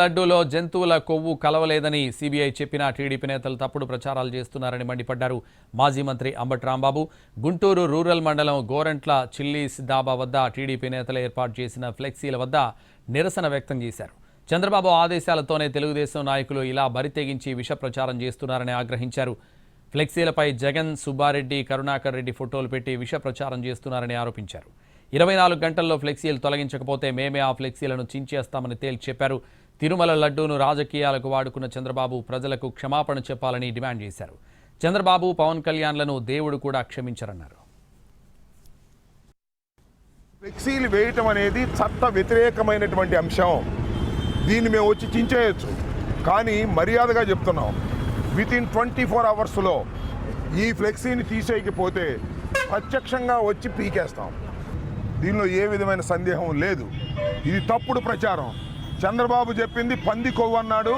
లడ్డూలో జంతువుల కొవ్వు కలవలేదని సీబీఐ చెప్పినా టీడీపీ నేతలు తప్పుడు ప్రచారాలు చేస్తున్నారని మండిపడ్డారు. మాజీ మంత్రి అంబటి రాంబాబు గుంటూరు రూరల్ మండలం గోరంట్ల చిల్లీస్ డాబా వద్ద టీడీపీ నేతలు ఏర్పాటు చేసిన ఫ్లెక్సీల వద్ద నిరసన వ్యక్తం చేశారు. చంద్రబాబు ఆదేశాలతోనే తెలుగుదేశం నాయకులు ఇలా బరితెగించి విష ప్రచారం చేస్తున్నారని ఆగ్రహించారు. ఫ్లెక్సీలపై జగన్, సుబ్బారెడ్డి, కరుణాకర్ రెడ్డి ఫోటోలు పెట్టి విష ప్రచారం చేస్తున్నారని ఆరోపించారు. 24 గంటల్లో ఫ్లెక్సీలు తొలగించకపోతే మేమే ఆ ఫ్లెక్సీలను చించేస్తామని తేల్చి చెప్పారు. తిరుమల లడ్డూను రాజకీయాలకు వాడుకున్న చంద్రబాబు ప్రజలకు క్షమాపణ చెప్పాలని డిమాండ్ చేశారు. చంద్రబాబు, పవన్ కళ్యాణ్లను దేవుడు కూడా క్షమించరన్నారు. ఫ్లెక్సీలు వేయటం అనేది చట్ట వ్యతిరేకమైనటువంటి అంశం. దీన్ని మేము వచ్చి చించేయచ్చు, కానీ మర్యాదగా చెప్తున్నాం, వితిన్ 24 అవర్స్లో ఈ ఫ్లెక్సీని తీసేయకపోతే ప్రత్యక్షంగా వచ్చి పీకేస్తాం. దీనిలో ఏ విధమైన సందేహం లేదు. ఇది తప్పుడు ప్రచారం. చంద్రబాబు చెప్పింది పంది కొవ్వు అన్నాడు,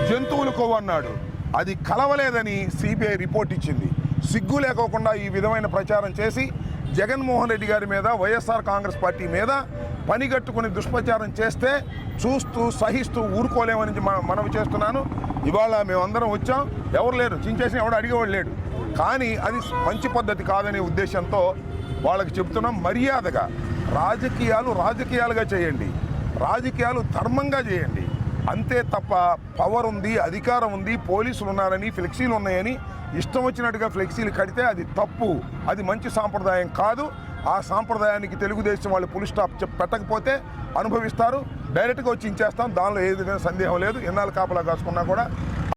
జంతువుల కొవ్వు అన్నాడు. అది కలవలేదని సిబిఐ రిపోర్ట్ ఇచ్చింది. సిగ్గు లేకోకుండా ఈ విధమైన ప్రచారం చేసి జగన్మోహన్ రెడ్డి గారి మీద, వైఎస్ఆర్ కాంగ్రెస్ పార్టీ మీద పనిగట్టుకుని దుష్ప్రచారం చేస్తే చూస్తూ సహిస్తూ ఊరుకోలేమని మనవి చేస్తున్నాను. ఇవాళ మేమందరం వచ్చాం, ఎవరు లేరు, చించేసిన ఎవడు అడిగేవాడు లేడు. కానీ అది మంచి పద్ధతి కాదనే ఉద్దేశంతో వాళ్ళకి చెప్తున్నాం, మర్యాదగా రాజకీయాలుగా చేయండి, రాజకీయాలు ధర్మంగా చేయండి. అంతే తప్ప పవర్ ఉంది, అధికారం ఉంది, పోలీసులు ఉన్నారని, ఫ్లెక్సీలు ఉన్నాయని ఇష్టం వచ్చినట్టుగా ఫ్లెక్సీలు కడితే అది తప్పు. అది మంచి సాంప్రదాయం కాదు. ఆ సాంప్రదాయానికి తెలుగుదేశం వాళ్ళు ఫుల్ స్టాప్ పెట్టకపోతే అనుభవిస్తారు. డైరెక్ట్గా వచ్చి ఇచ్చేస్తాం. దానిలో ఏ విధమైన సందేహం లేదు. ఎన్నాళ్ళు కాపలా కాసుకున్నా కూడా